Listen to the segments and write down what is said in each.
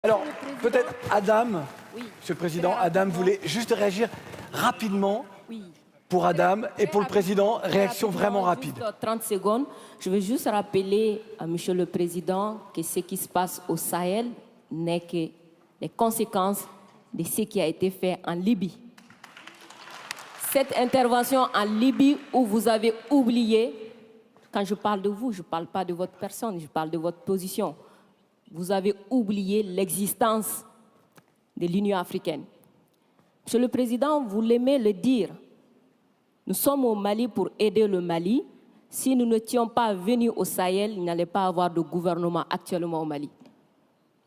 Alors, peut-être Adam, Oui. Monsieur le Président, Adam voulait juste réagir rapidement. Oui. Pour Adam et pour le Président, Très réaction rapidement, vraiment rapide. Juste 30 secondes. Je veux juste rappeler à Monsieur le Président que ce qui se passe au Sahel n'est que les conséquences de ce qui a été fait en Libye. Cette intervention en Libye où vous avez oublié, quand je parle de vous, je ne parle pas de votre personne, je parle de votre position. Vous avez oublié l'existence de l'Union africaine. Monsieur le Président, vous l'aimez le dire. Nous sommes au Mali pour aider le Mali. Si nous n'étions pas venus au Sahel, il n'allait pas avoir de gouvernement actuellement au Mali.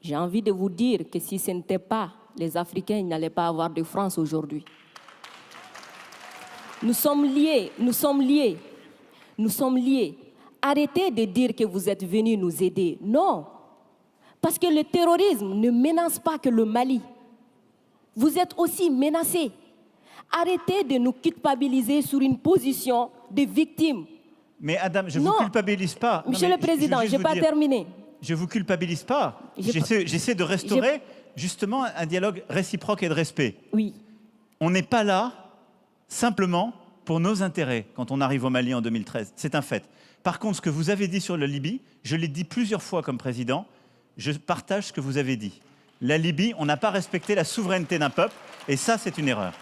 J'ai envie de vous dire que si ce n'était pas les Africains, il n'allait pas avoir de France aujourd'hui. Nous sommes liés, nous sommes liés, nous sommes liés. Arrêtez de dire que vous êtes venus nous aider. Non, parce que le terrorisme ne menace pas que le Mali. Vous êtes aussi menacés. Arrêtez de nous culpabiliser sur une position de victime. Mais Adam, je ne vous culpabilise pas. Monsieur le Président, je n'ai pas terminé. Je ne vous culpabilise pas. J'essaie de restaurer justement un dialogue réciproque et de respect. Oui. On n'est pas là simplement pour nos intérêts quand on arrive au Mali en 2013. C'est un fait. Par contre, ce que vous avez dit sur la Libye, je l'ai dit plusieurs fois comme président, je partage ce que vous avez dit. La Libye, on n'a pas respecté la souveraineté d'un peuple et ça, c'est une erreur.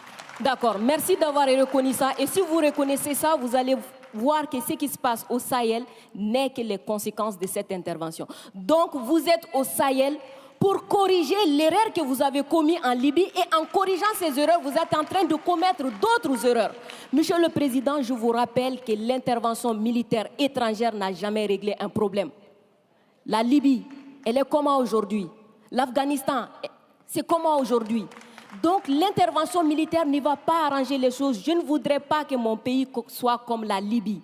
D'accord, merci d'avoir reconnu ça. Et si vous reconnaissez ça, vous allez voir que ce qui se passe au Sahel n'est que les conséquences de cette intervention. Donc, vous êtes au Sahel pour corriger l'erreur que vous avez commise en Libye. Et en corrigeant ces erreurs, vous êtes en train de commettre d'autres erreurs. Monsieur le Président, je vous rappelle que l'intervention militaire étrangère n'a jamais réglé un problème. La Libye, elle est comment aujourd'hui? L'Afghanistan, c'est comment aujourd'hui? Donc l'intervention militaire ne va pas arranger les choses. Je ne voudrais pas que mon pays soit comme la Libye.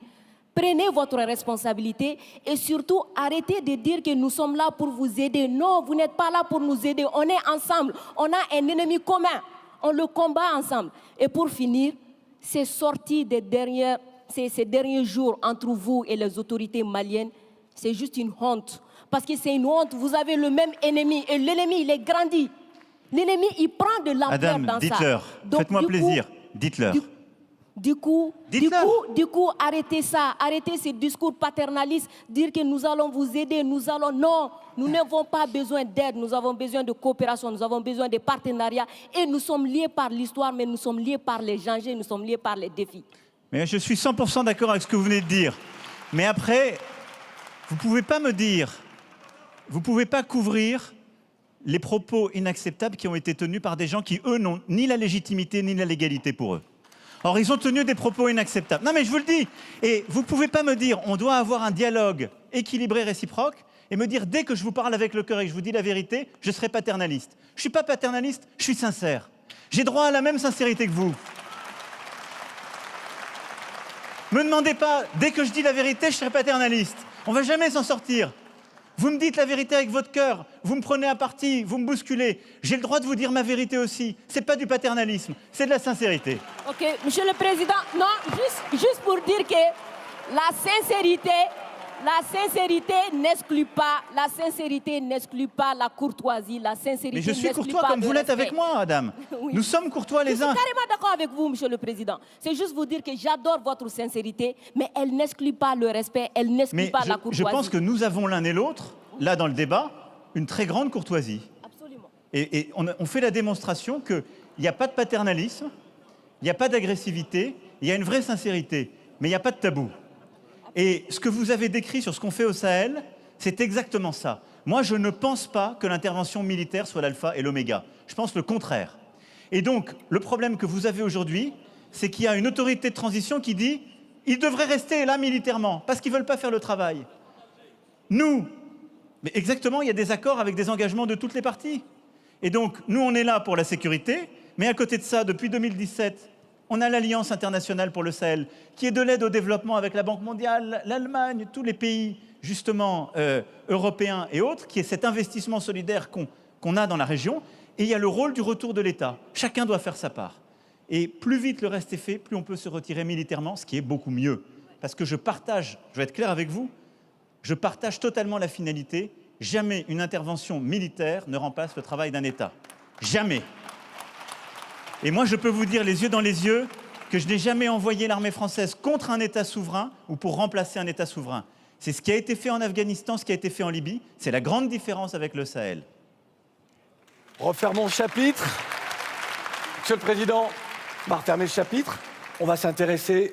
Prenez votre responsabilité et surtout arrêtez de dire que nous sommes là pour vous aider. Non, vous n'êtes pas là pour nous aider. On est ensemble. On a un ennemi commun. On le combat ensemble. Et pour finir, ces sorties ces derniers jours entre vous et les autorités maliennes, c'est juste une honte. Parce que c'est une honte. Vous avez le même ennemi et l'ennemi, il est grandi. L'ennemi, il prend de l'ampleur dans ça. Dites-leur, faites-moi plaisir, dites-leur. Du coup, arrêtez ça, arrêtez ces discours paternalistes, dire que nous allons vous aider, non, nous n'avons pas besoin d'aide, nous avons besoin de coopération, nous avons besoin de partenariat et nous sommes liés par l'histoire, mais nous sommes liés par les dangers, nous sommes liés par les défis. Mais je suis 100% d'accord avec ce que vous venez de dire. Mais après, vous ne pouvez pas me dire, vous ne pouvez pas couvrir les propos inacceptables qui ont été tenus par des gens qui, eux, n'ont ni la légitimité ni la légalité pour eux. Or, ils ont tenu des propos inacceptables. Non, mais je vous le dis. Et vous ne pouvez pas me dire, on doit avoir un dialogue équilibré, réciproque, et me dire, dès que je vous parle avec le cœur et que je vous dis la vérité, je serai paternaliste. Je ne suis pas paternaliste, je suis sincère. J'ai droit à la même sincérité que vous. Me demandez pas, dès que je dis la vérité, je serai paternaliste. On ne va jamais s'en sortir. Vous me dites la vérité avec votre cœur, vous me prenez à partie, vous me bousculez. J'ai le droit de vous dire ma vérité aussi. Ce n'est pas du paternalisme, c'est de la sincérité. Ok, Monsieur le Président, non, juste pour dire que la sincérité n'exclut pas la courtoisie, la sincérité. Mais je suis courtois comme vous l'êtes avec moi, Adam. Oui. Nous sommes courtois les uns. Je suis carrément d'accord avec vous, Monsieur le Président. C'est juste vous dire que j'adore votre sincérité, mais elle n'exclut pas le respect, elle n'exclut pas la courtoisie. Je pense que nous avons l'un et l'autre, là dans le débat, une très grande courtoisie. Absolument. Et on fait la démonstration qu'il n'y a pas de paternalisme, il n'y a pas d'agressivité, il y a une vraie sincérité, mais il n'y a pas de tabou. Et ce que vous avez décrit sur ce qu'on fait au Sahel, c'est exactement ça. Moi, je ne pense pas que l'intervention militaire soit l'alpha et l'oméga. Je pense le contraire. Et donc, le problème que vous avez aujourd'hui, c'est qu'il y a une autorité de transition qui dit « ils devraient rester là militairement, parce qu'ils ne veulent pas faire le travail ». Nous, mais exactement, il y a des accords avec des engagements de toutes les parties. Et donc, nous, on est là pour la sécurité, mais à côté de ça, depuis 2017, on a l'Alliance internationale pour le Sahel, qui est de l'aide au développement avec la Banque mondiale, l'Allemagne, tous les pays, justement, européens et autres, qui est cet investissement solidaire qu'on a dans la région. Et il y a le rôle du retour de l'État. Chacun doit faire sa part. Et plus vite le reste est fait, plus on peut se retirer militairement, ce qui est beaucoup mieux. Parce que je vais être clair avec vous, je partage totalement la finalité jamais une intervention militaire ne remplace le travail d'un État. Jamais. Et moi, je peux vous dire les yeux dans les yeux que je n'ai jamais envoyé l'armée française contre un État souverain ou pour remplacer un État souverain. C'est ce qui a été fait en Afghanistan, ce qui a été fait en Libye. C'est la grande différence avec le Sahel. Refermons le chapitre. Monsieur le Président, on va refermer le chapitre. On va s'intéresser